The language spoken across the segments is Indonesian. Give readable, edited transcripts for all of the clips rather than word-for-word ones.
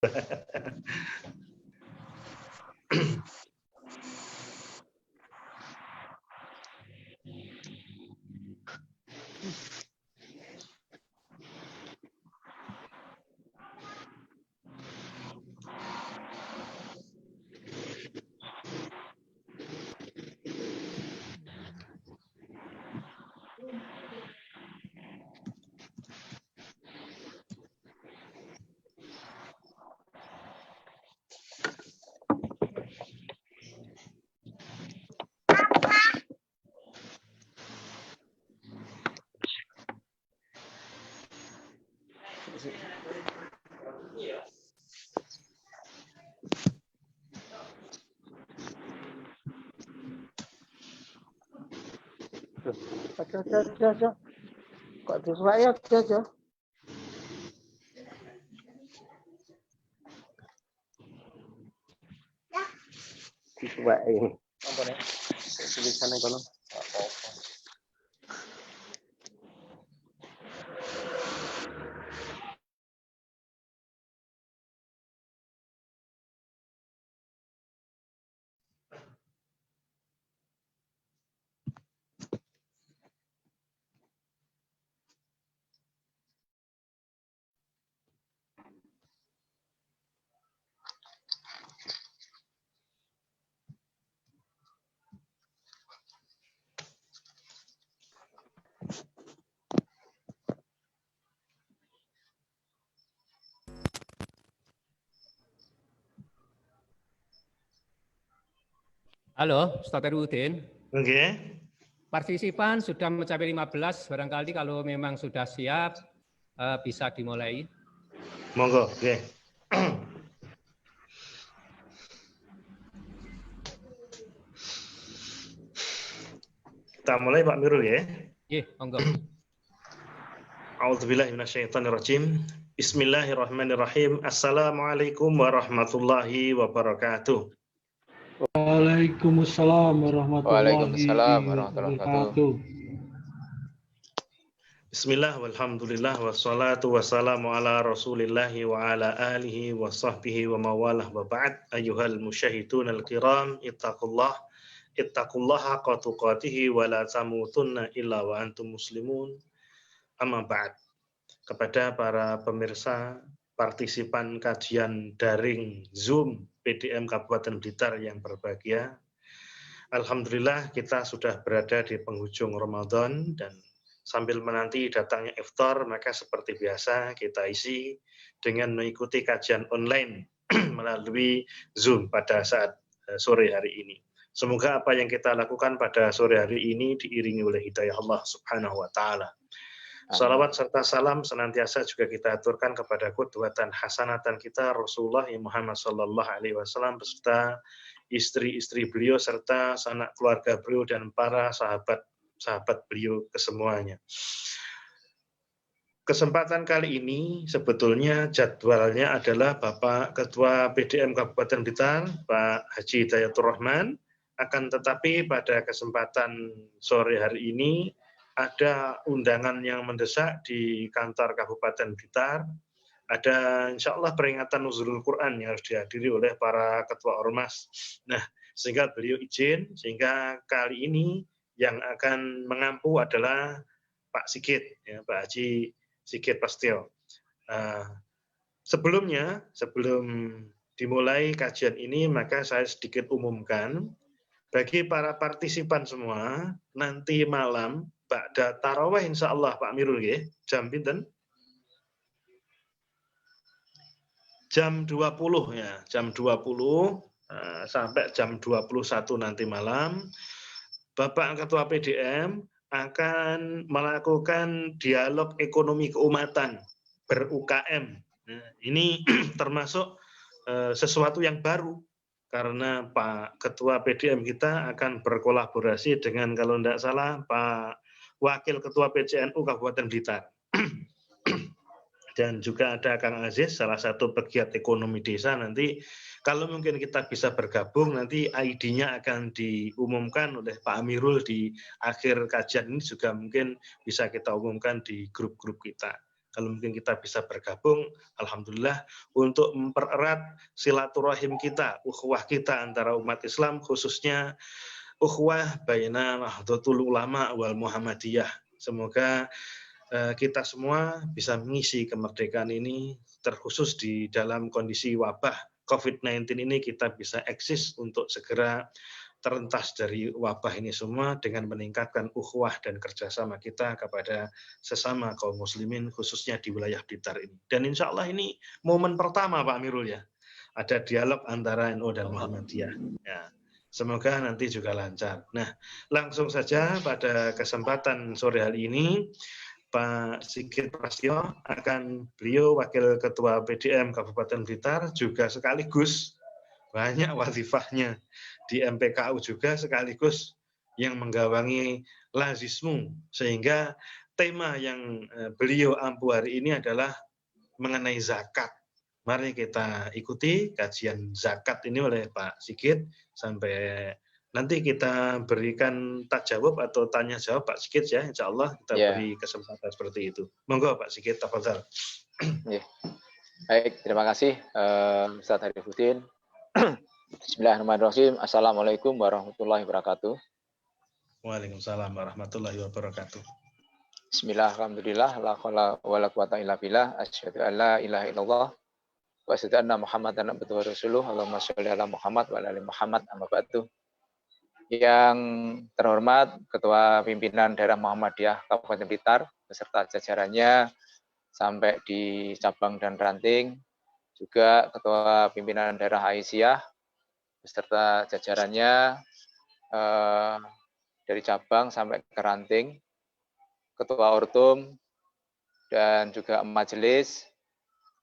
Aduh. Kok disuai aja. Disuai. Apa nih? Tulisannya kono. Halo, Ustaz Herudin. Oke. Partisipan sudah mencapai 15, barangkali kalau memang sudah siap bisa dimulai. Monggo, oke. Kita mulai Pak Mirul ya. Iya, monggo. A'udzubillahi minasyaitonirrajim. Bismillahirrahmanirrahim. Assalamualaikum warahmatullahi wabarakatuh. Waalaikumsalam warahmatullahi wabarakatuh. Bismillah walhamdulillah wassalatu wassalamu ala rasulillahi wa ala alihi wa sahbihi wa mawalah wa ba'd. Ayyuhal musyahidun al-kiram, ittaqullah haqqa tuqatihi wa la tamutunna illa wa antum muslimun. Amma ba'd. Kepada para pemirsa partisipan kajian daring Zoom PDM Kabupaten Blitar yang berbahagia, alhamdulillah kita sudah berada di penghujung Ramadan dan sambil menanti datangnya iftar, maka seperti biasa kita isi dengan mengikuti kajian online melalui Zoom pada saat sore hari ini. Semoga apa yang kita lakukan pada sore hari ini diiringi oleh hidayah Allah Subhanahu wa taala. Salawat serta salam senantiasa juga kita aturkan kepada qudwatan hasanatan kita Rasulullah Muhammad sallallahu alaihi wasallam beserta istri-istri beliau serta sanak keluarga beliau dan para sahabat beliau kesemuanya. Kesempatan kali ini sebetulnya jadwalnya adalah Bapak Ketua PDM Kabupaten Blitar, Pak Haji Hidayatur Rahman, akan tetapi pada kesempatan sore hari ini ada undangan yang mendesak di kantor Kabupaten Blitar. Ada insya Allah peringatan Nuzulul Quran yang harus dihadiri oleh para ketua ormas. Nah, sehingga beliau izin, sehingga kali ini yang akan mengampu adalah Pak Sigit, ya, Pak Haji Sigit Pastio. Sebelum dimulai kajian ini, maka saya sedikit umumkan bagi para partisipan semua, nanti malam ba'da tarawih insya Allah Pak Mirul ya, jam pinten? Jam 20 ya, jam 20 sampai jam 21 nanti malam, Bapak Ketua PDM akan melakukan dialog ekonomi keumatan ber-UKM. Nah, ini termasuk sesuatu yang baru karena Pak Ketua PDM kita akan berkolaborasi dengan kalau tidak salah Pak Wakil Ketua PCNU Kabupaten Blitar. Dan juga ada Kang Aziz, salah satu pegiat ekonomi desa. Nanti kalau mungkin kita bisa bergabung, nanti ID-nya akan diumumkan oleh Pak Amirul di akhir kajian ini, juga mungkin bisa kita umumkan di grup-grup kita. Kalau mungkin kita bisa bergabung, alhamdulillah, untuk mempererat silaturahim kita, ukhuwah kita antara umat Islam, khususnya ukhuwah baina Nahdlatul Ulama wal Muhammadiyah. Semoga kita semua bisa mengisi kemerdekaan ini, terkhusus di dalam kondisi wabah COVID-19 ini, kita bisa eksis untuk segera terentas dari wabah ini semua dengan meningkatkan ukhuwah dan kerjasama kita kepada sesama kaum muslimin, khususnya di wilayah Blitar ini. Dan insya Allah ini momen pertama Pak Amirul ya, ada dialog antara NU dan Muhammadiyah. Ya, semoga nanti juga lancar. Nah, langsung saja pada kesempatan sore hari ini, Pak Sigit Prasetyo beliau Wakil Ketua PDM Kabupaten Blitar, juga sekaligus banyak wazifahnya di MPKU juga, sekaligus yang menggawangi Lazismu, sehingga tema yang beliau ampu hari ini adalah mengenai zakat. Mari kita ikuti kajian zakat ini oleh Pak Sigit, sampai nanti kita berikan tajawab atau tanya jawab Pak Sigit ya, insya Allah kita beri kesempatan seperti itu. Monggo Pak Sigit, tafadhal. Baik, terima kasih Ustaz Harifuddin. Bismillahirrahmanirrahim. Assalamualaikum warahmatullahi wabarakatuh. Waalaikumsalam warahmatullahi wabarakatuh. Bismillah, alhamdulillah, la haula wala quwata illa billah, asyhadu an la ilaha illallah wa asyhadu anna Muhammadan abduhu wa rasuluh. Allahumma sholli ala Muhammad wa ala ali Muhammad, amma ba'du. Yang terhormat Ketua Pimpinan Daerah Muhammadiyah Kabupaten Blitar beserta jajarannya sampai di cabang dan ranting, juga Ketua Pimpinan Daerah Aisyah beserta jajarannya dari cabang sampai ke ranting, Ketua Ortum, dan juga majelis,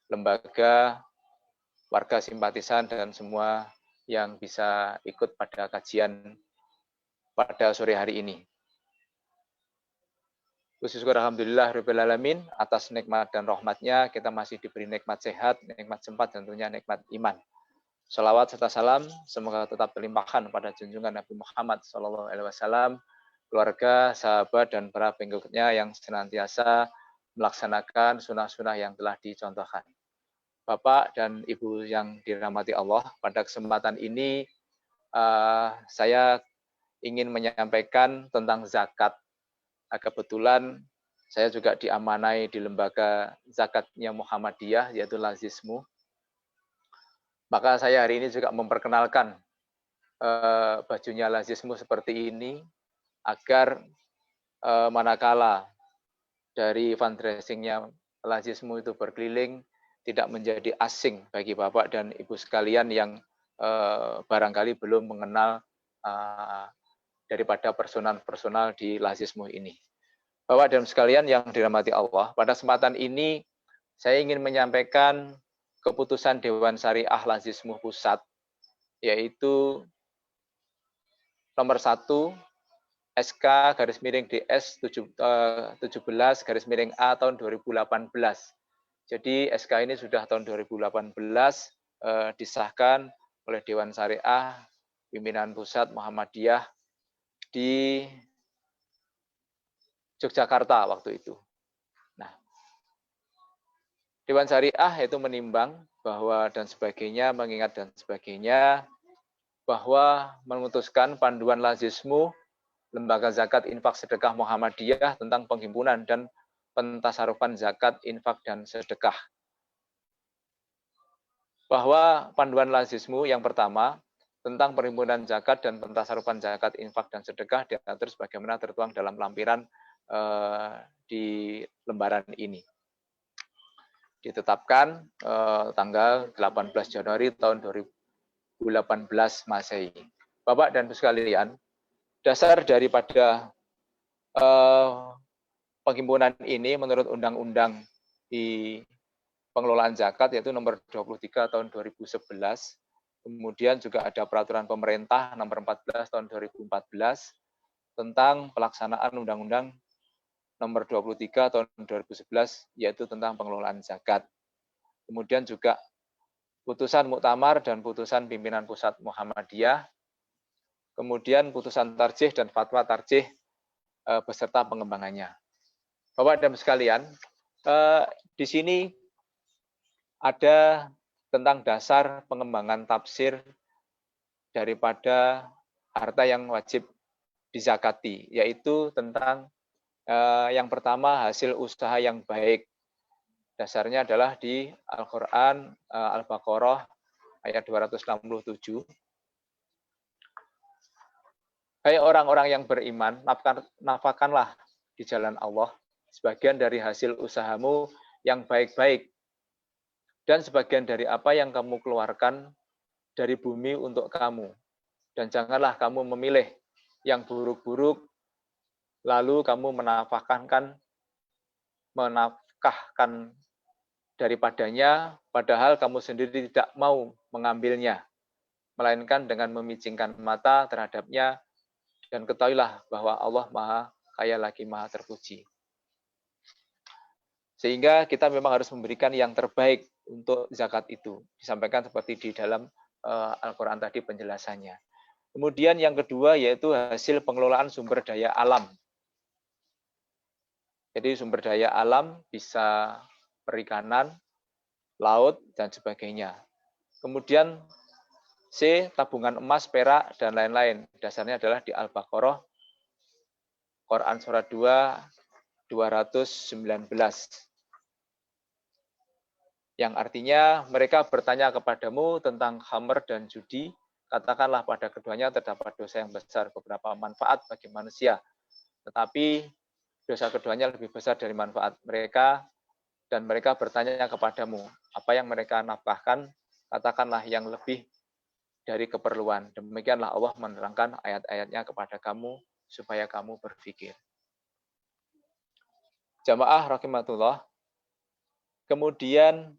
lembaga, warga simpatisan, dan semua yang bisa ikut pada kajian pada sore hari ini. Puji syukur alhamdulillah rabbil alamin, atas nikmat dan rahmatnya kita masih diberi nikmat sehat, nikmat sempat, dan tentunya nikmat iman. Salawat serta salam semoga tetap terlimpahkan pada junjungan Nabi Muhammad SAW, keluarga, sahabat, dan para pengikutnya yang senantiasa melaksanakan sunnah-sunnah yang telah dicontohkan. Bapak dan Ibu yang dirahmati Allah, pada kesempatan ini saya ingin menyampaikan tentang zakat. Kebetulan saya juga diamanai di lembaga zakatnya Muhammadiyah, yaitu Lazismu. Maka saya hari ini juga memperkenalkan bajunya Lazismu seperti ini, agar manakala dari fundraisingnya Lazismu itu berkeliling, tidak menjadi asing bagi Bapak dan Ibu sekalian yang barangkali belum mengenal daripada personal-personal di Lazismu ini. Bapak dan sekalian yang dirahmati Allah, pada kesempatan ini saya ingin menyampaikan keputusan Dewan Syariah Lazismu Pusat, yaitu nomor 1 SK/DS 17/A tahun 2018. Jadi SK ini sudah tahun 2018 disahkan oleh Dewan Syariah Pimpinan Pusat Muhammadiyah di Yogyakarta waktu itu. Nah, Dewan Syariah itu menimbang bahwa dan sebagainya, mengingat dan sebagainya, bahwa memutuskan panduan Lazismu Lembaga Zakat Infak Sedekah Muhammadiyah tentang penghimpunan dan pentasarufan zakat, infak, dan sedekah. Bahwa panduan Lazismu yang pertama tentang perhimpunan zakat dan pentasarufan zakat, infak, dan sedekah diatur sebagaimana tertuang dalam lampiran di lembaran ini. Ditetapkan tanggal 18 Januari tahun 2018 Masehi. Bapak dan Ibu sekalian, dasar daripada penghimpunan ini menurut Undang-Undang di Pengelolaan Zakat yaitu nomor 23 tahun 2011. Kemudian juga ada peraturan pemerintah nomor 14 tahun 2014 tentang pelaksanaan Undang-Undang nomor 23 tahun 2011 yaitu tentang pengelolaan zakat. Kemudian juga putusan Muktamar dan putusan Pimpinan Pusat Muhammadiyah. Kemudian putusan tarjih dan fatwa tarjih beserta pengembangannya. Bapak dan sekalian, Di sini ada tentang dasar pengembangan tafsir daripada harta yang wajib dizakati, yaitu tentang yang pertama hasil usaha yang baik. Dasarnya adalah di Al-Quran Al-Baqarah ayat 267. Hai orang-orang yang beriman, nafkahkanlah di jalan Allah sebagian dari hasil usahamu yang baik-baik dan sebagian dari apa yang kamu keluarkan dari bumi untuk kamu. Dan janganlah kamu memilih yang buruk-buruk, lalu kamu menafkahkan daripadanya, padahal kamu sendiri tidak mau mengambilnya, melainkan dengan memicingkan mata terhadapnya, dan ketahuilah bahwa Allah Maha Kaya lagi Maha Terpuji. Sehingga kita memang harus memberikan yang terbaik untuk zakat itu. Disampaikan seperti di dalam Al-Quran tadi penjelasannya. Kemudian yang kedua yaitu hasil pengelolaan sumber daya alam. Jadi sumber daya alam bisa perikanan, laut, dan sebagainya. Kemudian C, tabungan emas, perak, dan lain-lain. Dasarnya adalah di Al-Baqarah, Quran Surat 2, 219. Yang artinya mereka bertanya kepadamu tentang khamr dan judi, katakanlah pada keduanya terdapat dosa yang besar, beberapa manfaat bagi manusia. Tetapi dosa keduanya lebih besar dari manfaat mereka, dan mereka bertanya kepadamu, apa yang mereka nafkahkan, katakanlah yang lebih dari keperluan. Demikianlah Allah menerangkan ayat-ayatnya kepada kamu, supaya kamu berpikir. Jamaah rahimatullah. Kemudian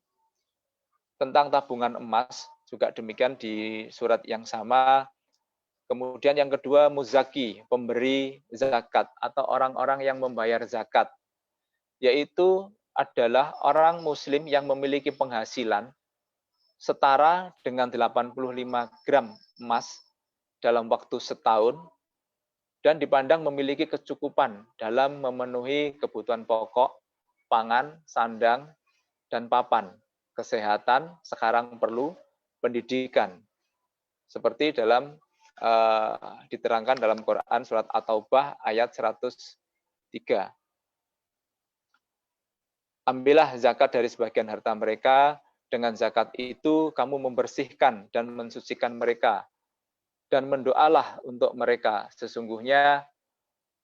tentang tabungan emas, juga demikian di surat yang sama. Kemudian yang kedua, muzaki, pemberi zakat, atau orang-orang yang membayar zakat. Yaitu adalah orang muslim yang memiliki penghasilan setara dengan 85 gram emas dalam waktu setahun, dan dipandang memiliki kecukupan dalam memenuhi kebutuhan pokok, pangan, sandang, dan papan, kesehatan, sekarang perlu pendidikan. Seperti dalam diterangkan dalam Quran surat At-Taubah ayat 103. Ambillah zakat dari sebagian harta mereka, dengan zakat itu kamu membersihkan dan mensucikan mereka, dan mendoalah untuk mereka. Sesungguhnya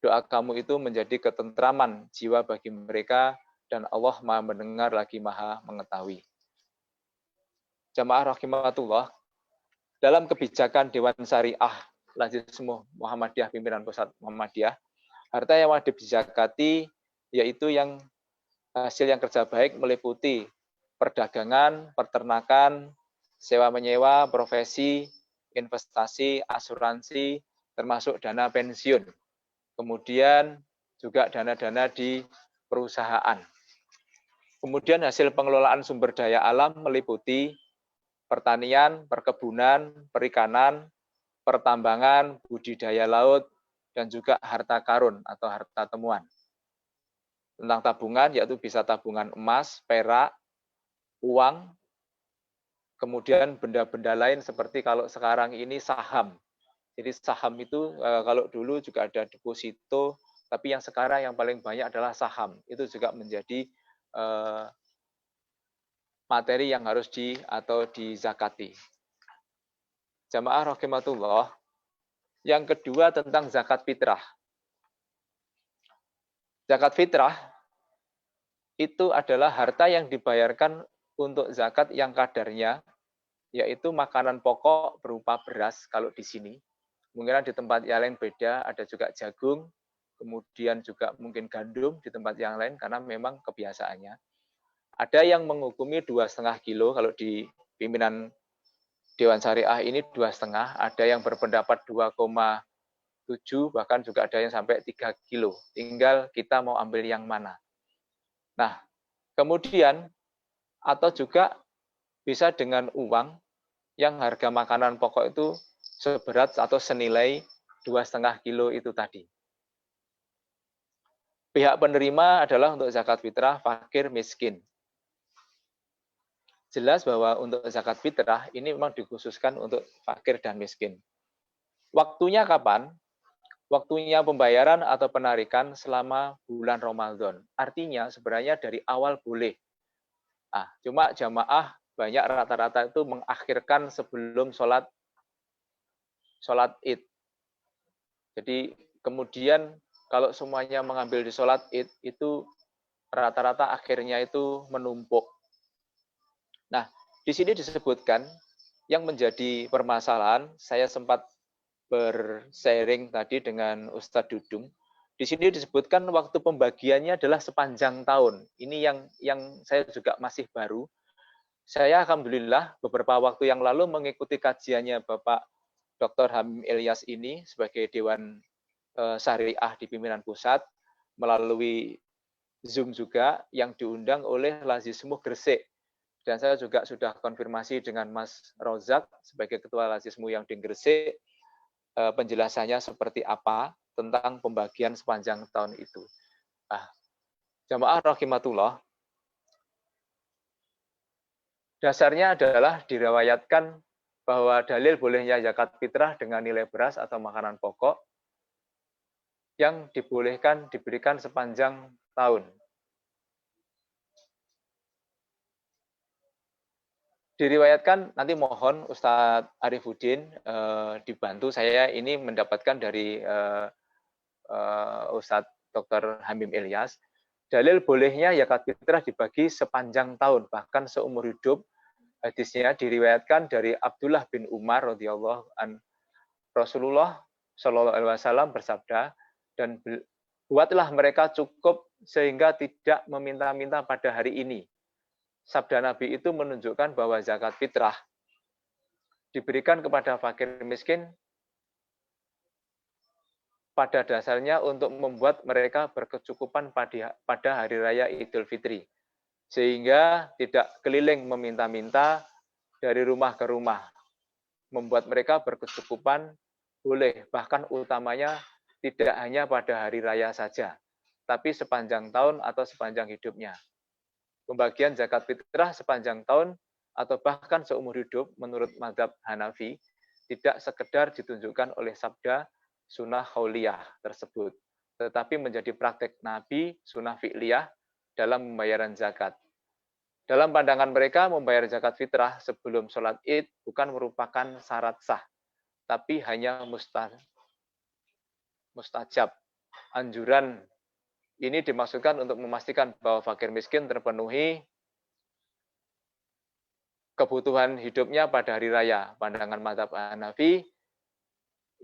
doa kamu itu menjadi ketentraman jiwa bagi mereka, dan Allah Maha mendengar lagi Maha mengetahui. Jamaah rahimatullah, dalam kebijakan Dewan Syariah Majelis Muhammadiyah Pimpinan Pusat Muhammadiyah, harta yang wajib dizakati yaitu yang hasil yang kerja baik meliputi perdagangan, peternakan, sewa menyewa, profesi, investasi, asuransi, termasuk dana pensiun. Kemudian juga dana-dana di perusahaan. Kemudian hasil pengelolaan sumber daya alam meliputi pertanian, perkebunan, perikanan, pertambangan, budidaya laut, dan juga harta karun atau harta temuan. Tentang tabungan, yaitu bisa tabungan emas, perak, uang, kemudian benda-benda lain seperti kalau sekarang ini saham. Jadi saham itu kalau dulu juga ada deposito, tapi yang sekarang yang paling banyak adalah saham. Itu juga menjadi materi yang harus dizakati. Jamaah rahimatullah. Yang kedua tentang zakat fitrah. Zakat fitrah itu adalah harta yang dibayarkan untuk zakat yang kadarnya, yaitu makanan pokok berupa beras kalau di sini. Mungkin di tempat yang lain beda, ada juga jagung, kemudian juga mungkin gandum di tempat yang lain karena memang kebiasaannya. Ada yang menghukumi 2,5 kilo kalau di pimpinan Dewan Syariah ini 2,5, ada yang berpendapat 2,7, bahkan juga ada yang sampai 3 kilo. Tinggal kita mau ambil yang mana. Nah, kemudian atau juga bisa dengan uang yang harga makanan pokok itu seberat atau senilai 2,5 kilo itu tadi. Pihak penerima adalah untuk zakat fitrah fakir miskin. jelas bahwa untuk zakat fitrah ini memang dikhususkan untuk fakir dan miskin. Waktunya kapan? Waktunya pembayaran atau penarikan selama bulan Ramadan. Artinya sebenarnya dari awal boleh. Cuma jamaah banyak rata-rata itu mengakhirkan sebelum sholat Id. Jadi kemudian kalau semuanya mengambil di sholat Id itu rata-rata akhirnya itu menumpuk. Nah, di sini disebutkan yang menjadi permasalahan, saya sempat bersharing tadi dengan Ustadz Dudung. Di sini disebutkan waktu pembagiannya adalah sepanjang tahun. Ini yang saya juga masih baru. Saya alhamdulillah beberapa waktu yang lalu mengikuti kajiannya Bapak Dr. Hamim Ilyas ini sebagai Dewan Syariah di pimpinan pusat melalui Zoom juga yang diundang oleh Lazismu Gresik. Dan saya juga sudah konfirmasi dengan Mas Rozak sebagai Ketua Lazismu yang di Gresik, penjelasannya seperti apa tentang pembagian sepanjang tahun itu. Jamaah rahimatullah, dasarnya adalah diriwayatkan bahwa dalil bolehnya zakat fitrah dengan nilai beras atau makanan pokok yang dibolehkan diberikan sepanjang tahun. Diriwayatkan, nanti mohon Ustadz Arifuddin dibantu, saya ini mendapatkan dari Ustadz Dr. Hamim Ilyas, dalil bolehnya zakat fitrah dibagi sepanjang tahun, bahkan seumur hidup. Hadisnya diriwayatkan dari Abdullah bin Umar radhiyallahu an, Rasulullah Shallallahu alaihi wasallam bersabda, dan buatlah mereka cukup sehingga tidak meminta-minta pada hari ini. Sabda Nabi itu menunjukkan bahwa zakat fitrah diberikan kepada fakir miskin pada dasarnya untuk membuat mereka berkecukupan pada hari raya Idul Fitri. Sehingga tidak keliling meminta-minta dari rumah ke rumah. Membuat mereka berkecukupan boleh, bahkan utamanya tidak hanya pada hari raya saja, tapi sepanjang tahun atau sepanjang hidupnya. Pembagian zakat fitrah sepanjang tahun atau bahkan seumur hidup menurut mazhab Hanafi tidak sekedar ditunjukkan oleh sabda sunnah qauliyah tersebut, tetapi menjadi praktek Nabi sunnah fi'liyah dalam pembayaran zakat. Dalam pandangan mereka, membayar zakat fitrah sebelum sholat Id bukan merupakan syarat sah, tapi hanya mustajab. Anjuran ini dimaksudkan untuk memastikan bahwa fakir miskin terpenuhi kebutuhan hidupnya pada hari raya. Pandangan mazhab Hanafi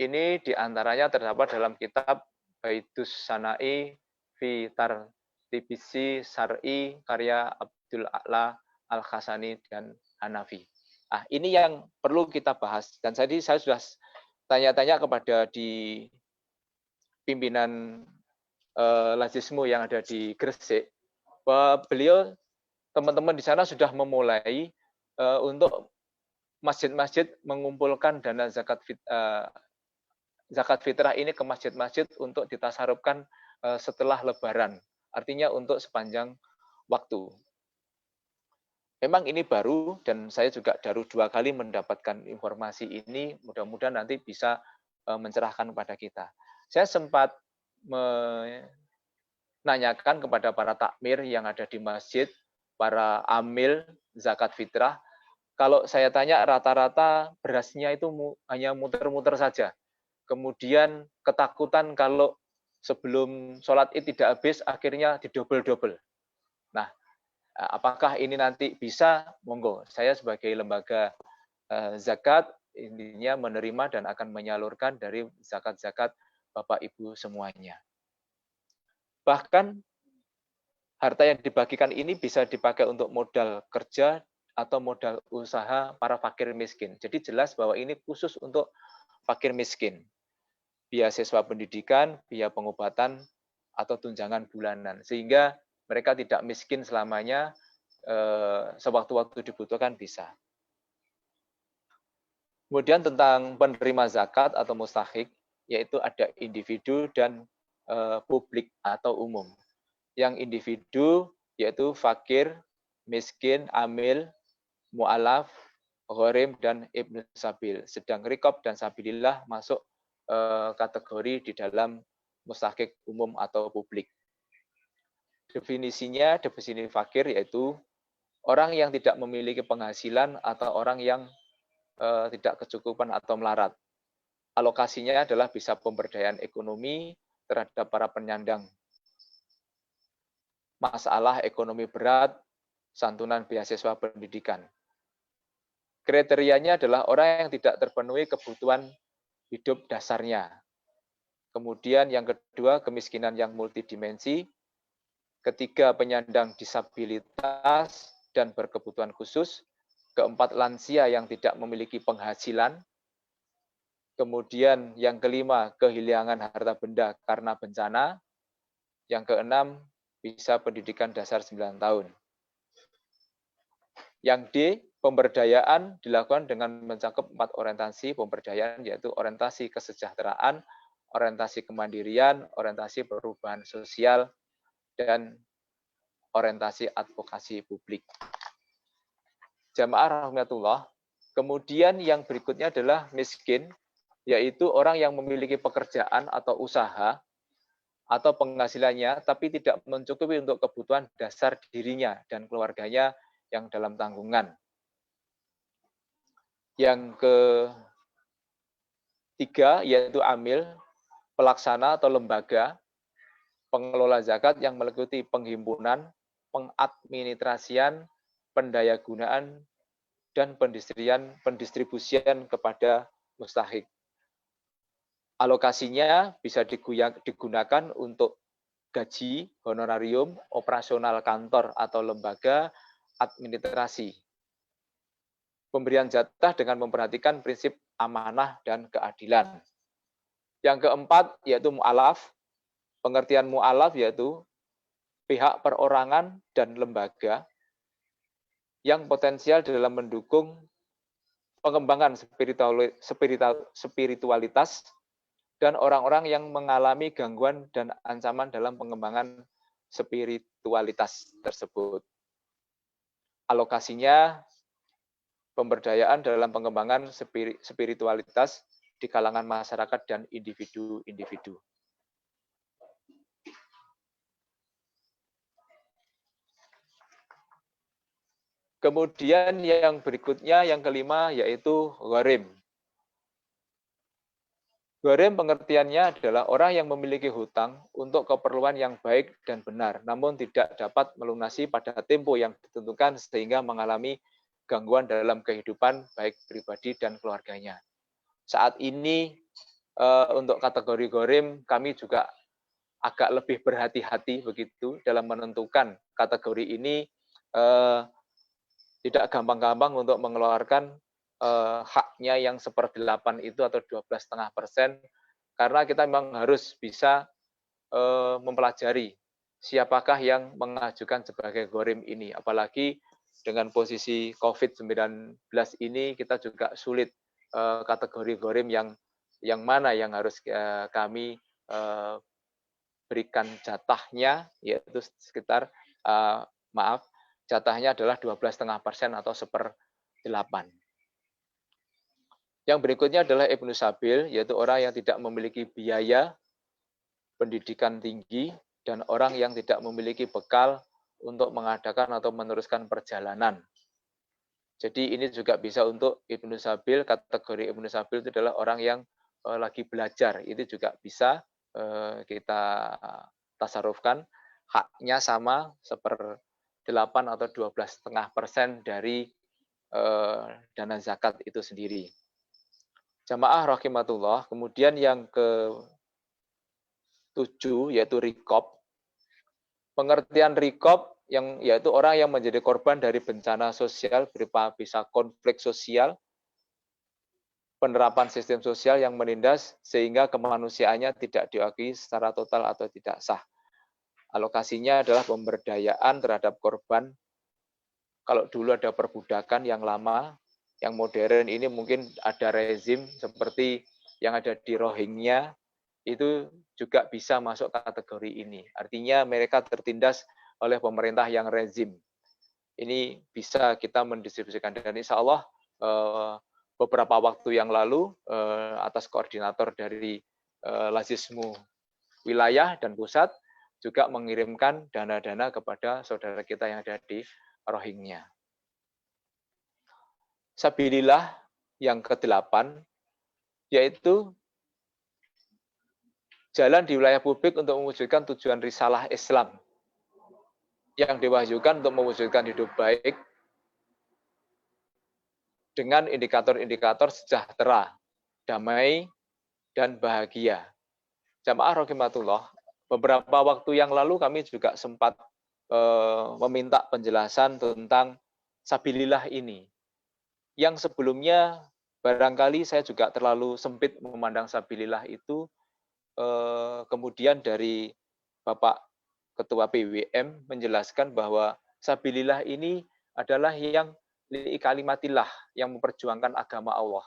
ini diantaranya terdapat dalam kitab Baitus Sana'i fi Tartibisi Syar'i karya Abdul A'la Al-Khasani dan Hanafi. Ini yang perlu kita bahas. Dan tadi saya sudah tanya-tanya kepada di pimpinan Lazismu yang ada di Gresik, bahwa beliau, teman-teman di sana sudah memulai untuk masjid-masjid mengumpulkan dana zakat fitrah ini ke masjid-masjid untuk ditasarufkan setelah Lebaran, artinya untuk sepanjang waktu. Memang ini baru dan saya juga baru 2 kali mendapatkan informasi ini, mudah-mudahan nanti bisa mencerahkan kepada kita. Saya sempat menanyakan kepada para takmir yang ada di masjid, para amil zakat fitrah, kalau saya tanya rata-rata berasnya itu hanya muter-muter saja. Kemudian ketakutan kalau sebelum sholat Id tidak habis, akhirnya didobel-dobel. Nah, apakah ini nanti bisa? Monggo, saya sebagai lembaga zakat, intinya menerima dan akan menyalurkan dari zakat-zakat Bapak Ibu semuanya. Bahkan harta yang dibagikan ini bisa dipakai untuk modal kerja atau modal usaha para fakir miskin. Jadi jelas bahwa ini khusus untuk fakir miskin. Biaya siswa pendidikan, biaya pengobatan, atau tunjangan bulanan. Sehingga mereka tidak miskin selamanya, sewaktu-waktu dibutuhkan bisa. Kemudian tentang penerima zakat atau mustahik, yaitu ada individu dan publik atau umum. Yang individu yaitu fakir, miskin, amil, mu'alaf, gharim, dan ibnu sabil. Sedang rikob dan sabilillah masuk kategori di dalam mustahqiq umum atau publik. Definisinya, definisi fakir yaitu orang yang tidak memiliki penghasilan atau orang yang tidak kecukupan atau melarat. Alokasinya adalah bisa pemberdayaan ekonomi terhadap para penyandang masalah ekonomi berat, santunan beasiswa pendidikan. Kriterianya adalah orang yang tidak terpenuhi kebutuhan hidup dasarnya. Kemudian yang kedua, kemiskinan yang multidimensi. Ketiga, penyandang disabilitas dan berkebutuhan khusus. Keempat, lansia yang tidak memiliki penghasilan. Kemudian yang kelima, kehilangan harta benda karena bencana. Yang keenam, bisa pendidikan dasar 9 tahun. Yang D, pemberdayaan dilakukan dengan mencakup 4 orientasi pemberdayaan, yaitu orientasi kesejahteraan, orientasi kemandirian, orientasi perubahan sosial, dan orientasi advokasi publik. Jamaah rahmatullah, kemudian yang berikutnya adalah miskin, yaitu orang yang memiliki pekerjaan atau usaha atau penghasilannya, tapi tidak mencukupi untuk kebutuhan dasar dirinya dan keluarganya yang dalam tanggungan. Yang ketiga, yaitu amil, pelaksana atau lembaga, pengelola zakat yang meliputi penghimpunan, pengadministrasian, pendayagunaan, dan pendistribusian kepada mustahik. Alokasinya bisa digunakan untuk gaji, honorarium, operasional kantor atau lembaga, administrasi. Pemberian jatah dengan memperhatikan prinsip amanah dan keadilan. Yang keempat yaitu mu'alaf. Pengertian mu'alaf yaitu pihak perorangan dan lembaga yang potensial dalam mendukung pengembangan spiritualitas dan orang-orang yang mengalami gangguan dan ancaman dalam pengembangan spiritualitas tersebut. Alokasinya pemberdayaan dalam pengembangan spiritualitas di kalangan masyarakat dan individu-individu. Kemudian yang berikutnya, yang kelima, yaitu gharim. Gharim pengertiannya adalah orang yang memiliki hutang untuk keperluan yang baik dan benar, namun tidak dapat melunasi pada tempo yang ditentukan sehingga mengalami gangguan dalam kehidupan baik pribadi dan keluarganya. Saat ini untuk kategori gharim kami juga agak lebih berhati-hati begitu dalam menentukan kategori ini, tidak gampang-gampang untuk mengeluarkan haknya yang 1/8 itu atau 12,5%, karena kita memang harus bisa mempelajari siapakah yang mengajukan sebagai gharim ini. Apalagi dengan posisi COVID-19 ini kita juga sulit kategori gharim yang mana yang harus kami berikan jatahnya, yaitu sekitar jatahnya adalah 12,5% atau 1/8. Yang berikutnya adalah ibnu sabil, yaitu orang yang tidak memiliki biaya pendidikan tinggi dan orang yang tidak memiliki bekal untuk mengadakan atau meneruskan perjalanan. Jadi ini juga bisa untuk ibnu sabil. Kategori ibnu sabil itu adalah orang yang lagi belajar. Itu juga bisa kita tasarufkan, haknya sama 1/8 atau 12,5% dari dana zakat itu sendiri. Jamaah rahimatullah. Kemudian yang ke-7 yaitu rikob. Pengertian rikob yaitu orang yang menjadi korban dari bencana sosial berupa bisa konflik sosial, penerapan sistem sosial yang menindas sehingga kemanusiaannya tidak diakui secara total atau tidak sah. Alokasinya adalah pemberdayaan terhadap korban. Kalau dulu ada perbudakan yang lama, yang modern ini mungkin ada rezim seperti yang ada di Rohingya, itu juga bisa masuk kategori ini. Artinya mereka tertindas oleh pemerintah yang rezim. ini bisa kita mendistribusikan. Dan insya Allah beberapa waktu yang lalu atas koordinator dari Lazismu wilayah dan pusat juga mengirimkan dana-dana kepada saudara kita yang ada di Rohingya. Sabilillah yang ke-8 yaitu jalan di wilayah publik untuk mewujudkan tujuan risalah Islam yang diwahyukan untuk mewujudkan hidup baik dengan indikator-indikator sejahtera, damai, dan bahagia. Jamaah rahimatullah, beberapa waktu yang lalu kami juga sempat meminta penjelasan tentang sabilillah ini. Yang sebelumnya barangkali saya juga terlalu sempit memandang sabilillah itu, kemudian dari Bapak Ketua PWM menjelaskan bahwa sabilillah ini adalah yang kalimatillah, yang memperjuangkan agama Allah.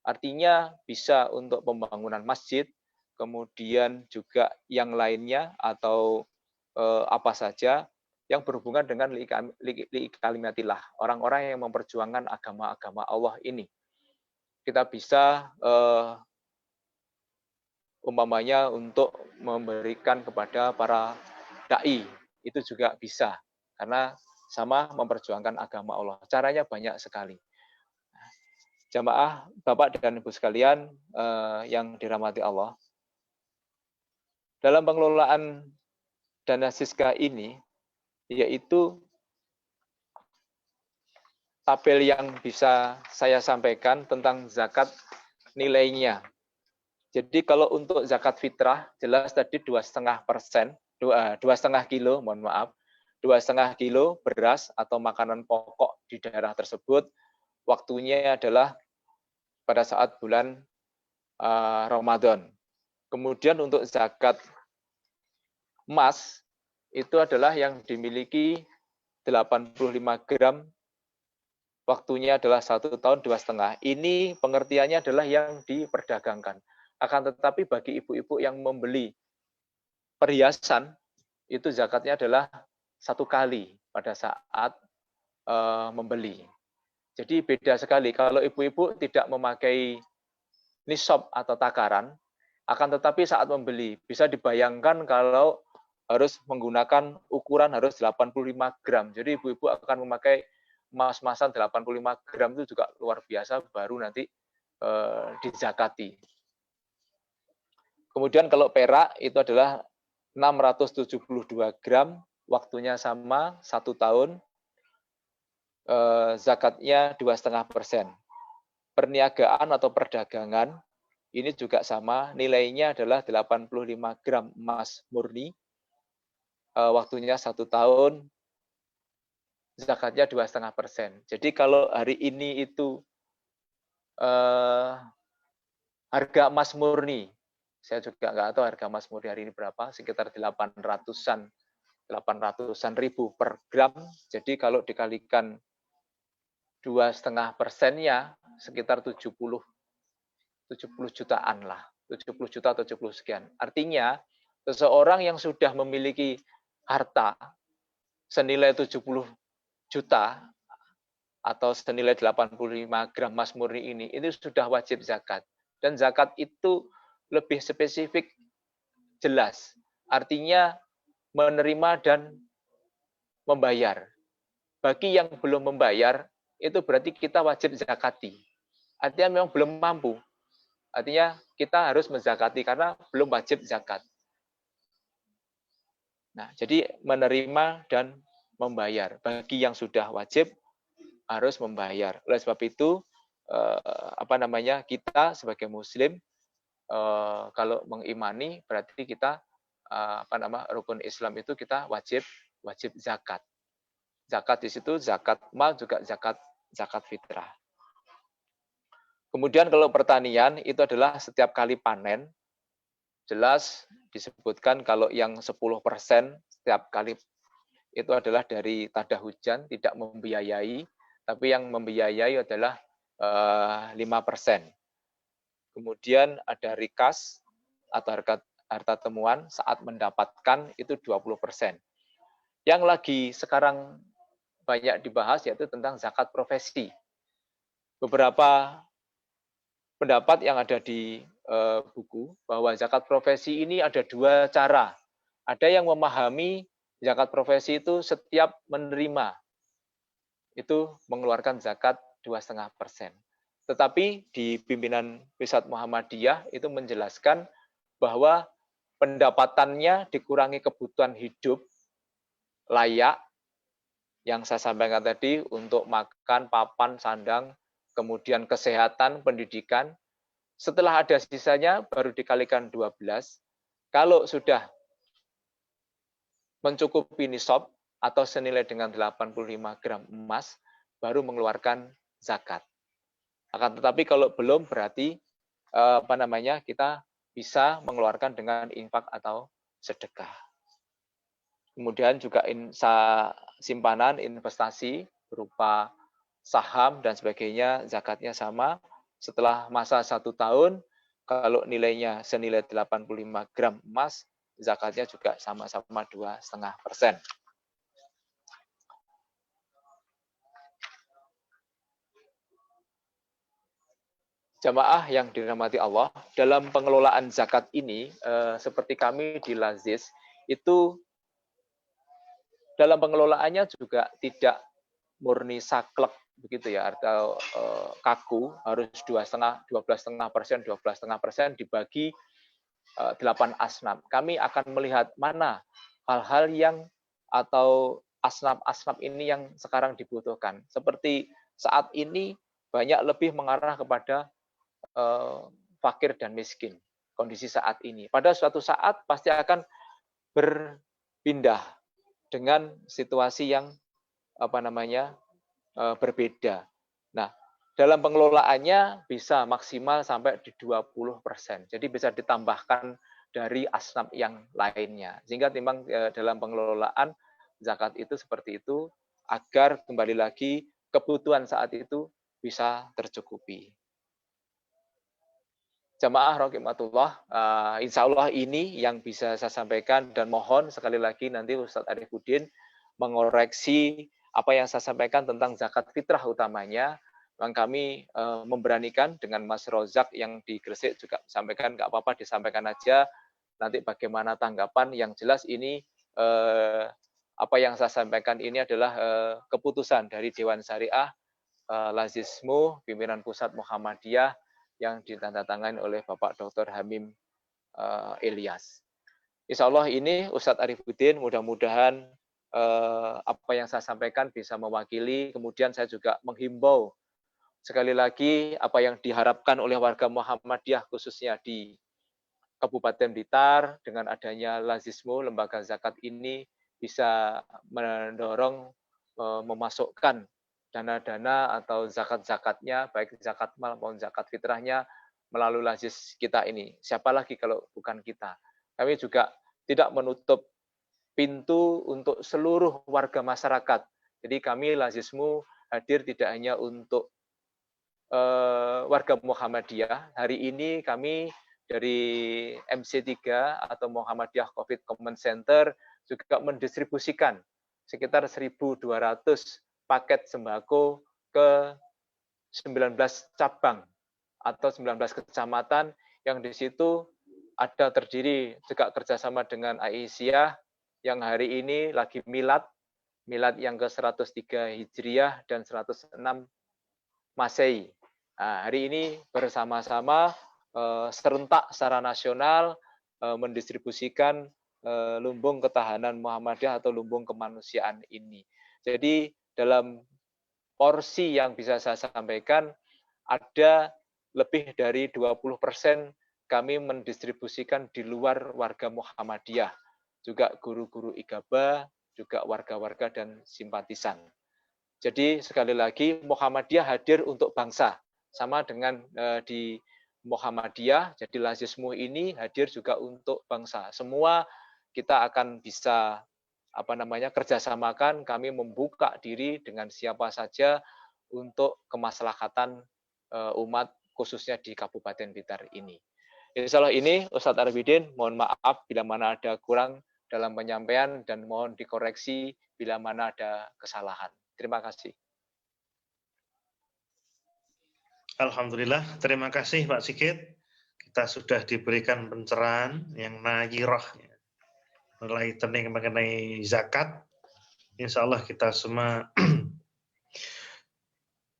Artinya bisa untuk pembangunan masjid, kemudian juga yang lainnya atau apa saja yang berhubungan dengan kalimatillah, orang-orang yang memperjuangkan agama-agama Allah ini. Kita bisa umpamanya untuk memberikan kepada para dai, itu juga bisa, karena sama memperjuangkan agama Allah. Caranya banyak sekali. Jamaah, Bapak dan Ibu sekalian yang dirahmati Allah, dalam pengelolaan dana Siska ini, yaitu tabel yang bisa saya sampaikan tentang zakat nilainya. Jadi kalau untuk zakat fitrah, jelas tadi 2,5%, 2,5 kilo, mohon maaf, 2,5 kilo beras atau makanan pokok di daerah tersebut, waktunya adalah pada saat bulan Ramadan. Kemudian untuk zakat emas, itu adalah yang dimiliki 85 gram, waktunya adalah 1 tahun 2,5. Ini pengertiannya adalah yang diperdagangkan. Akan tetapi bagi ibu-ibu yang membeli perhiasan, itu zakatnya adalah 1 kali pada saat membeli. Jadi beda sekali kalau ibu-ibu tidak memakai nisab atau takaran, akan tetapi saat membeli bisa dibayangkan kalau harus menggunakan ukuran harus 85 gram. Jadi ibu-ibu akan memakai emas-emasan 85 gram itu juga luar biasa, baru nanti dizakati. Kemudian kalau perak itu adalah 672 gram, waktunya sama 1 tahun, zakatnya 2,5%. Perniagaan atau perdagangan ini juga sama, nilainya adalah 85 gram emas murni, waktunya 1 tahun, zakatnya 2,5%. Jadi kalau hari ini itu harga emas murni, saya juga nggak tahu harga emas murni hari ini berapa, sekitar 800-an ribu per gram. Jadi kalau dikalikan 2,5%-nya sekitar 70 jutaan lah, 70 juta atau 70 sekian. Artinya seseorang yang sudah memiliki harta senilai 70 juta atau senilai 85 gram emas murni ini sudah wajib zakat. Dan zakat itu lebih spesifik, jelas. Artinya menerima dan membayar. Bagi yang belum membayar, itu berarti kita wajib zakati. Artinya memang belum mampu. Artinya kita harus menzakati karena belum wajib zakat. Nah, jadi menerima dan membayar. Bagi yang sudah wajib harus membayar. Oleh sebab itu, kita sebagai Muslim kalau mengimani berarti kita rukun Islam itu kita wajib zakat. Zakat di situ zakat mal juga zakat fitrah. Kemudian kalau pertanian itu adalah setiap kali panen, jelas disebutkan kalau yang 10% setiap kali itu adalah dari tada hujan, tidak membiayai, tapi yang membiayai adalah 5%. Kemudian ada rikas atau harta temuan saat mendapatkan itu 20%. Yang lagi sekarang banyak dibahas yaitu tentang zakat profesi. Beberapa pendapat yang ada di buku bahwa zakat profesi ini ada dua cara. Ada yang memahami zakat profesi itu setiap menerima itu mengeluarkan zakat 2,5%. Tetapi di pimpinan Pusat Muhammadiyah itu menjelaskan bahwa pendapatannya dikurangi kebutuhan hidup layak yang saya sampaikan tadi untuk makan, papan, sandang, kemudian kesehatan, pendidikan. Setelah ada sisanya baru dikalikan 12. Kalau sudah mencukupi nisab atau senilai dengan 85 gram emas, baru mengeluarkan zakat. Akan tetapi kalau belum berarti kita bisa mengeluarkan dengan infak atau sedekah. Kemudian juga simpanan investasi berupa saham dan sebagainya, zakatnya sama. Setelah masa 1 tahun, kalau nilainya senilai 85 gram emas, zakatnya juga sama-sama 2,5%. Jamaah yang dirahmati Allah, dalam pengelolaan zakat ini, seperti kami di Lazis, itu dalam pengelolaannya juga tidak murni saklek begitu ya, atau kaku, harus 12,5% dibagi 8 asnaf. Kami akan melihat mana hal-hal yang atau asnaf-asnaf ini yang sekarang dibutuhkan. Seperti saat ini banyak lebih mengarah kepada fakir dan miskin, kondisi saat ini. Pada suatu saat pasti akan berpindah dengan situasi yang berbeda. Nah, dalam pengelolaannya bisa maksimal sampai di 20%. Jadi bisa ditambahkan dari asnaf yang lainnya. Sehingga memang dalam pengelolaan zakat itu seperti itu agar kembali lagi kebutuhan saat itu bisa tercukupi. Jamaah rahimatullah, insya Allah ini yang bisa saya sampaikan dan mohon sekali lagi nanti Ustadz Arifuddin mengoreksi apa yang saya sampaikan tentang zakat fitrah utamanya. Memang kami memberanikan dengan Mas Rozak yang di Gresik juga sampaikan, nggak apa-apa disampaikan aja, nanti bagaimana tanggapan. Yang jelas ini apa yang saya sampaikan ini adalah keputusan dari Dewan Syariah Lazismu pimpinan Pusat Muhammadiyah yang ditandatangani oleh Bapak Dr. Hamim Ilyas. Insya Allah ini Ustadz Arifuddin mudah-mudahan apa yang saya sampaikan bisa mewakili. Kemudian saya juga menghimbau sekali lagi apa yang diharapkan oleh warga Muhammadiyah khususnya di Kabupaten Blitar dengan adanya Lazismu lembaga zakat ini bisa mendorong memasukkan dana-dana atau zakat-zakatnya, baik zakat mal maupun zakat fitrahnya melalui Lazis kita ini. Siapa lagi kalau bukan kita? Kami juga tidak menutup pintu untuk seluruh warga masyarakat. Jadi kami Lazismu hadir tidak hanya untuk warga Muhammadiyah. Hari ini kami dari MC3 atau Muhammadiyah COVID Command Center juga mendistribusikan sekitar 1.200 paket sembako ke 19 cabang atau 19 kecamatan yang di situ ada terdiri juga kerjasama dengan Aisyah yang hari ini lagi milad yang ke-103 Hijriah dan 106 Masehi. Nah, hari ini bersama-sama serentak secara nasional mendistribusikan lumbung ketahanan Muhammadiyah atau lumbung kemanusiaan ini. Jadi dalam porsi yang bisa saya sampaikan, ada lebih dari 20% kami mendistribusikan di luar warga Muhammadiyah. Juga guru-guru IGABA, juga warga-warga dan simpatisan. Jadi sekali lagi Muhammadiyah hadir untuk bangsa. Sama dengan di Muhammadiyah, jadi Lazismu ini hadir juga untuk bangsa. Semua kita akan bisa kerjasamakan, kami membuka diri dengan siapa saja untuk kemaslahatan umat khususnya di Kabupaten Blitar ini. Insya Allah ini Ustadz Arifuddin, mohon maaf bila mana ada kurang dalam penyampaian dan mohon dikoreksi bila mana ada kesalahan. Terima kasih. Alhamdulillah, terima kasih Pak Sigit. Kita sudah diberikan pencerahan yang nayyirah mengenai zakat. Insya Allah kita semua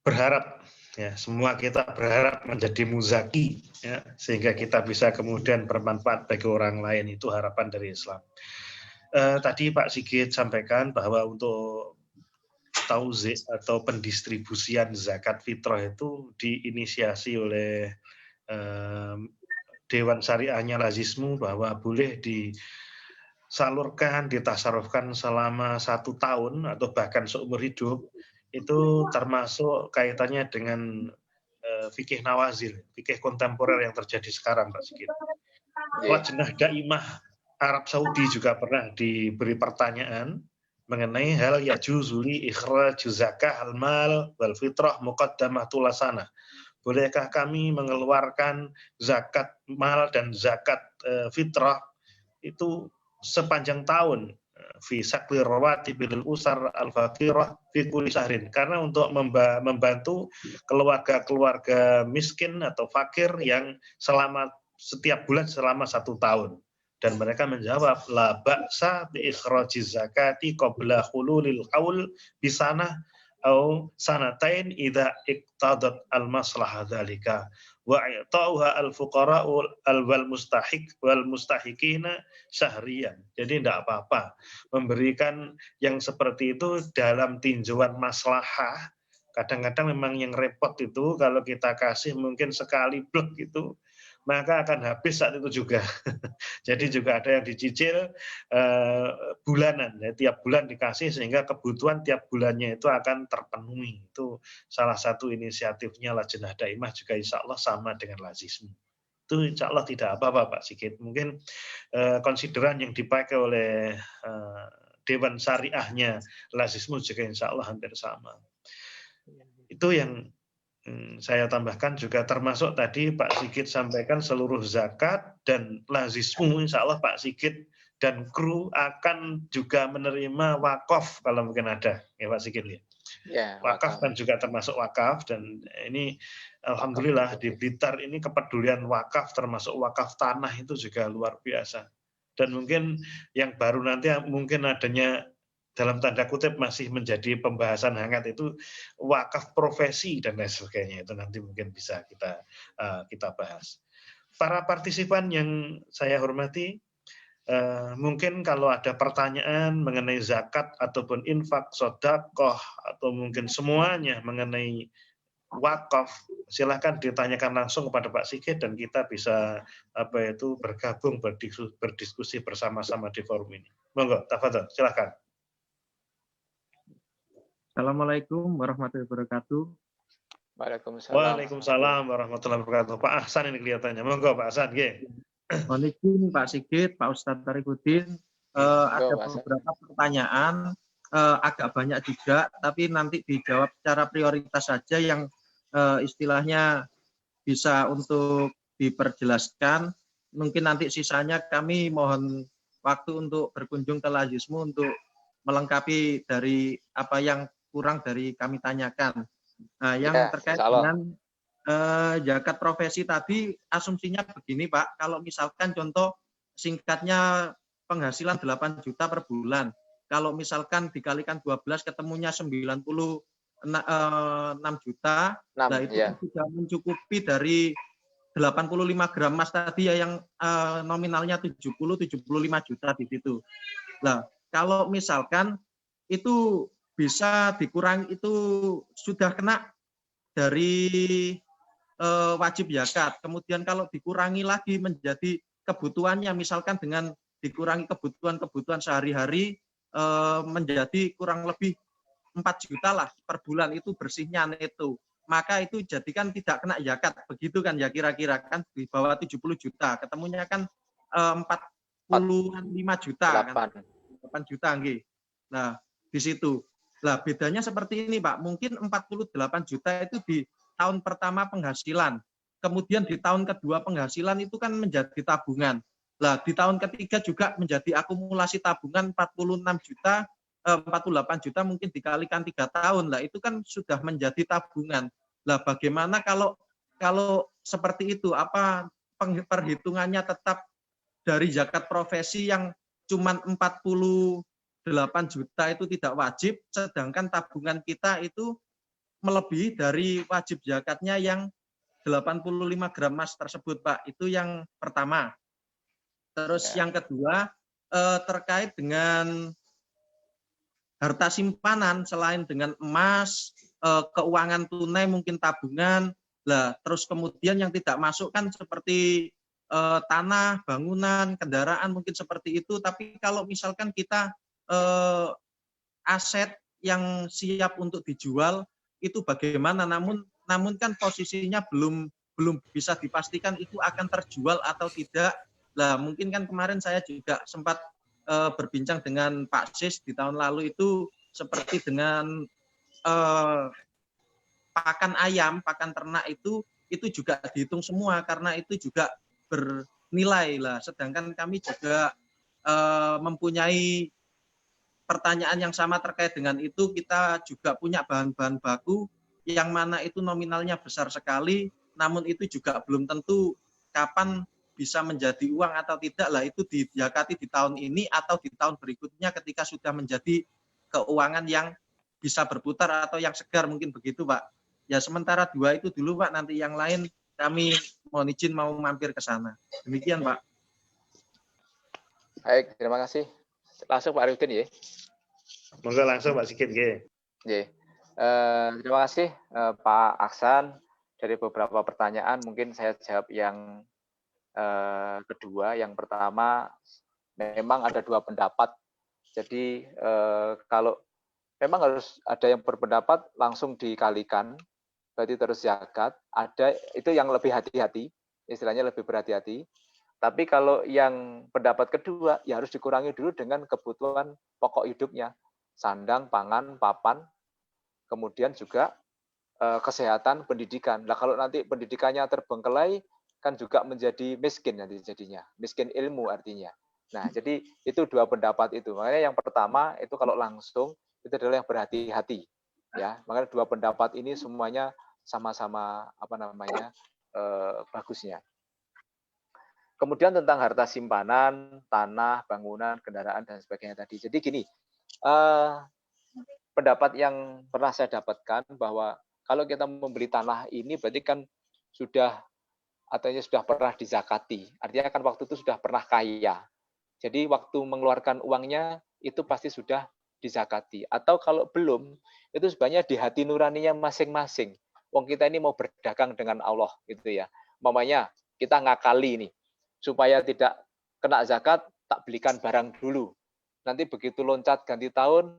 berharap, ya, semua kita berharap menjadi muzaki, ya, sehingga kita bisa kemudian bermanfaat bagi orang lain. Itu harapan dari Islam. Tadi Pak Sigit sampaikan bahwa untuk tauzik atau pendistribusian zakat fitrah itu diinisiasi oleh Dewan Syariahnya Lazismu, bahwa boleh disalurkan, ditasarufkan selama 1 tahun atau bahkan seumur hidup. Itu termasuk kaitannya dengan fikih nawazil, fikih kontemporer yang terjadi sekarang, Pak Sigit. Lajnah Daimah Arab Saudi juga pernah diberi pertanyaan mengenai hal yajuzuli ikhraju zakah al-mal wal fitrah muqaddamatul lasana. Bolehkah kami mengeluarkan zakat mal dan zakat fitrah itu sepanjang tahun fi sakli rawati bil usar al-faqirah fi kulli syahrin, karena untuk membantu keluarga-keluarga miskin atau fakir yang selama setiap bulan selama 1 tahun. Dan mereka menjawab, la ba'sa bi ikhrajiz zakati qabla khululil qaul bisanah au sanatain idza iqtadat al-maslahah dzalika wa i'tauha al-fuqara wal mustahiqina syahriyan. Jadi tidak apa-apa memberikan yang seperti itu dalam tinjauan maslahah. Kadang-kadang memang yang repot itu kalau kita kasih mungkin sekali blek itu, maka akan habis saat itu juga. Jadi juga ada yang dicicil bulanan, ya, tiap bulan dikasih sehingga kebutuhan tiap bulannya itu akan terpenuhi. Itu salah satu inisiatifnya Lajnah Daimah, juga insya Allah sama dengan Lazismu. Itu insya Allah tidak apa-apa Pak Sigit. Mungkin konsideran yang dipakai oleh Dewan Syariahnya Lazismu juga insya Allah hampir sama. Itu yang saya tambahkan, juga termasuk tadi Pak Sigit sampaikan seluruh zakat dan Lazismu, insya Allah Pak Sigit dan kru akan juga menerima wakaf kalau mungkin ada, ya Pak Sigit ya. Ya, wakaf kan juga termasuk wakaf, dan ini alhamdulillah di Blitar ini kepedulian wakaf termasuk wakaf tanah itu juga luar biasa. Dan mungkin yang baru nanti mungkin adanya dalam tanda kutip masih menjadi pembahasan hangat itu wakaf profesi dan lain sebagainya. Itu nanti mungkin bisa kita bahas. Para partisipan yang saya hormati, mungkin kalau ada pertanyaan mengenai zakat ataupun infak, sedekah, atau mungkin semuanya mengenai wakaf, silakan ditanyakan langsung kepada Pak Sigit dan kita bisa bergabung berdiskusi bersama-sama di forum ini. Monggo, tafadhol, silakan. Assalamualaikum warahmatullahi wabarakatuh. Waalaikumsalam warahmatullahi wabarakatuh. Pak Ahsan ini kelihatannya. Monggo Pak Ahsan, nggih. Mohon izin Pak Sigit, Pak Ustadz Tarikuddin, ada beberapa pertanyaan, agak banyak juga, tapi nanti dijawab secara prioritas saja yang istilahnya bisa untuk diperjelaskan. Mungkin nanti sisanya kami mohon waktu untuk berkunjung ke Lazismu untuk melengkapi dari apa yang kurang dari kami tanyakan. Nah, yang terkait dengan zakat profesi tadi, asumsinya begini Pak, kalau misalkan contoh singkatnya penghasilan 8 juta per bulan, kalau misalkan dikalikan 12 ketemunya 96 juta, nah itu sudah mencukupi dari 85 gram emas tadi ya, yang nominalnya 70-75 juta di situ. Nah, kalau misalkan itu bisa dikurangi, itu sudah kena dari wajib zakat. Kemudian kalau dikurangi lagi menjadi kebutuhannya, misalkan dengan dikurangi kebutuhan sehari-hari menjadi kurang lebih 4 juta lah per bulan, itu bersihnya neto. Maka itu jadikan tidak kena zakat. Begitu kan ya kira-kira, kan di bawah 70 juta. Ketemunya kan 45 juta. 8 juta nggih. Nah, di situ. Nah, bedanya seperti ini, Pak. Mungkin 48 juta itu di tahun pertama penghasilan. Kemudian di tahun kedua penghasilan itu kan menjadi tabungan. Nah, di tahun ketiga juga menjadi akumulasi tabungan 46 juta 48 juta mungkin dikalikan 3 tahun lah, itu kan sudah menjadi tabungan. Lah bagaimana kalau seperti itu, apa perhitungannya tetap dari zakat profesi yang cuma 48 juta itu tidak wajib, sedangkan tabungan kita itu melebihi dari wajib zakatnya yang 85 gram emas tersebut, Pak. Itu yang pertama. Terus yang kedua, terkait dengan harta simpanan selain dengan emas, keuangan tunai mungkin tabungan, lah terus kemudian yang tidak masuk kan seperti tanah, bangunan, kendaraan mungkin seperti itu. Tapi kalau misalkan kita aset yang siap untuk dijual itu bagaimana? Namun kan posisinya belum bisa dipastikan itu akan terjual atau tidak. Lah mungkin kan kemarin saya juga sempat berbincang dengan Pak Sis di tahun lalu itu seperti dengan pakan ayam, pakan ternak itu juga dihitung semua karena itu juga bernilai lah. Sedangkan kami juga mempunyai pertanyaan yang sama terkait dengan itu. Kita juga punya bahan-bahan baku yang mana itu nominalnya besar sekali, namun itu juga belum tentu kapan bisa menjadi uang atau tidak lah, itu dizakati di tahun ini atau di tahun berikutnya ketika sudah menjadi keuangan yang bisa berputar atau yang segar, mungkin begitu Pak. Ya sementara dua itu dulu Pak, nanti yang lain kami mohon izin mau mampir ke sana. Demikian Pak. Baik, terima kasih. Langsung Pak Arifin ya. Monggo langsung Pak Sigit nggih. Nggih. Terima kasih Pak Aksan. Dari beberapa pertanyaan mungkin saya jawab yang kedua. Yang pertama, memang ada dua pendapat. Jadi kalau memang harus ada yang berpendapat langsung dikalikan, berarti terus zakat. Ada itu yang lebih hati-hati, istilahnya lebih berhati-hati. Tapi kalau yang pendapat kedua, ya harus dikurangi dulu dengan kebutuhan pokok hidupnya. Sandang, pangan, papan, kemudian juga kesehatan, pendidikan. Nah, kalau nanti pendidikannya terbengkelai, kan juga menjadi miskin nanti jadinya. Miskin ilmu artinya. Nah, jadi itu dua pendapat itu. Makanya yang pertama itu kalau langsung itu adalah yang berhati-hati. Ya, makanya dua pendapat ini semuanya sama-sama bagusnya. Kemudian tentang harta simpanan, tanah, bangunan, kendaraan dan sebagainya tadi. Jadi gini, pendapat yang pernah saya dapatkan bahwa kalau kita membeli tanah ini berarti kan sudah pernah dizakati. Artinya kan waktu itu sudah pernah kaya. Jadi waktu mengeluarkan uangnya itu pasti sudah dizakati. Atau kalau belum, itu sebenarnya di hati nuraninya masing-masing. Wong kita ini mau berdagang dengan Allah gitu ya. Umpamanya kita ngakali nih supaya tidak kena zakat, tak belikan barang dulu. Nanti begitu loncat ganti tahun,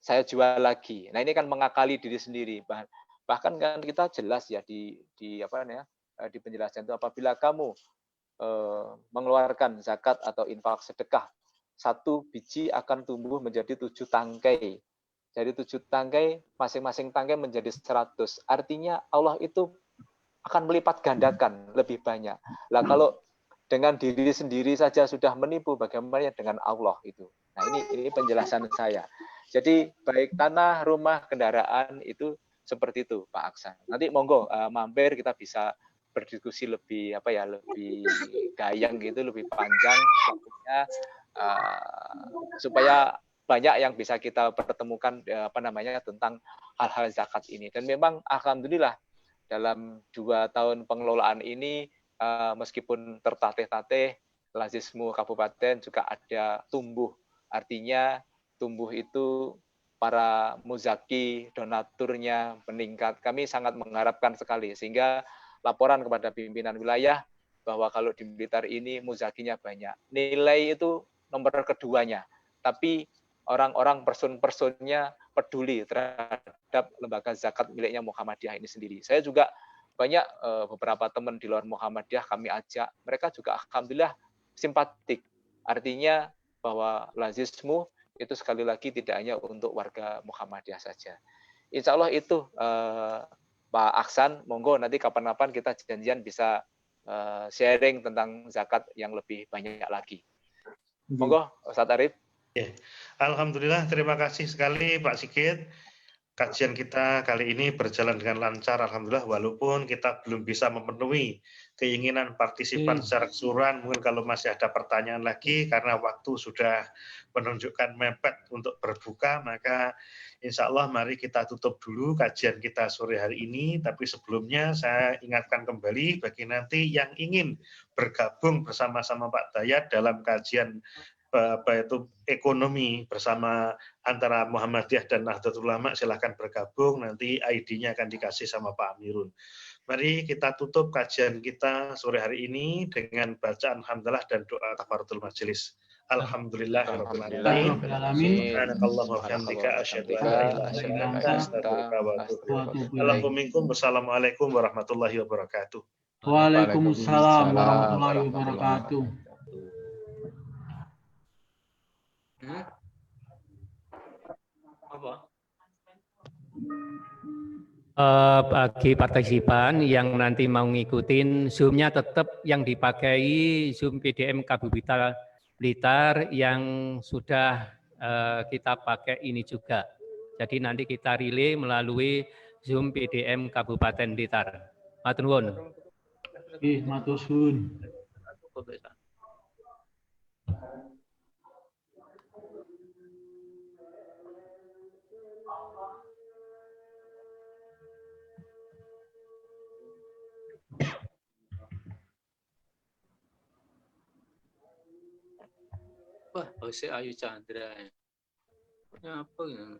saya jual lagi. Nah ini kan mengakali diri sendiri. Bahkan kan kita jelas ya di penjelasan itu, apabila kamu mengeluarkan zakat atau infak sedekah, 1 biji akan tumbuh menjadi 7 tangkai. Jadi 7 tangkai, masing-masing tangkai menjadi 100. Artinya Allah itu akan melipat gandakan lebih banyak. Lah kalau dengan diri sendiri saja sudah menipu, bagaimana dengan Allah itu? Nah ini penjelasan saya. Jadi baik tanah, rumah, kendaraan itu seperti itu Pak Aksan. Nanti monggo mampir kita bisa berdiskusi lebih lebih gayang gitu, lebih panjang waktunya supaya banyak yang bisa kita pertemukan tentang hal-hal zakat ini. Dan memang alhamdulillah dalam 2 tahun pengelolaan ini meskipun tertatih-tatih, Lazismu Kabupaten juga ada tumbuh. Artinya tumbuh itu para muzaki, donaturnya meningkat. Kami sangat mengharapkan sekali sehingga laporan kepada pimpinan wilayah bahwa kalau di Blitar ini muzakinya banyak. Nilai itu nomor keduanya. Tapi orang-orang person-personnya peduli terhadap lembaga zakat miliknya Muhammadiyah ini sendiri. Saya juga banyak beberapa teman di luar Muhammadiyah kami ajak, mereka juga alhamdulillah simpatik. Artinya bahwa Lazismu itu sekali lagi tidak hanya untuk warga Muhammadiyah saja. Insya Allah itu Pak Aksan, monggo nanti kapan-kapan kita janjian bisa sharing tentang zakat yang lebih banyak lagi. Monggo Ustaz Arif. Ya. Alhamdulillah, terima kasih sekali Pak Sigit. Kajian kita kali ini berjalan dengan lancar, alhamdulillah, walaupun kita belum bisa memenuhi keinginan partisipan secara keseluruhan. Mungkin kalau masih ada pertanyaan lagi, karena waktu sudah menunjukkan mepet untuk berbuka, maka insya Allah mari kita tutup dulu kajian kita sore hari ini. Tapi sebelumnya saya ingatkan kembali bagi nanti yang ingin bergabung bersama-sama Pak Dayat dalam kajian apa itu ekonomi bersama antara Muhammadiyah dan Nahdlatul Ulama, silahkan bergabung, nanti ID-nya akan dikasih sama Pak Amirun. Mari kita tutup kajian kita sore hari ini dengan bacaan hamdalah dan doa kafaratul majelis. Alhamdulillahirabbil alamin. Subhanakallahumma wa bihamdika asyhadu an la ilaha illa anta astaghfiruka wa atubu ilaik. Assalamualaikum warahmatullahi wabarakatuh. Waalaikumsalam warahmatullahi wabarakatuh. Bagi partisipan yang nanti mau ngikutin Zoom-nya tetap yang dipakai Zoom PDM Kabupaten Blitar yang sudah kita pakai ini juga. Jadi nanti kita relay melalui Zoom PDM Kabupaten Blitar. Matur nuwun. Matur suwun. Wah, Jose Ayu Chandra. Apa ini?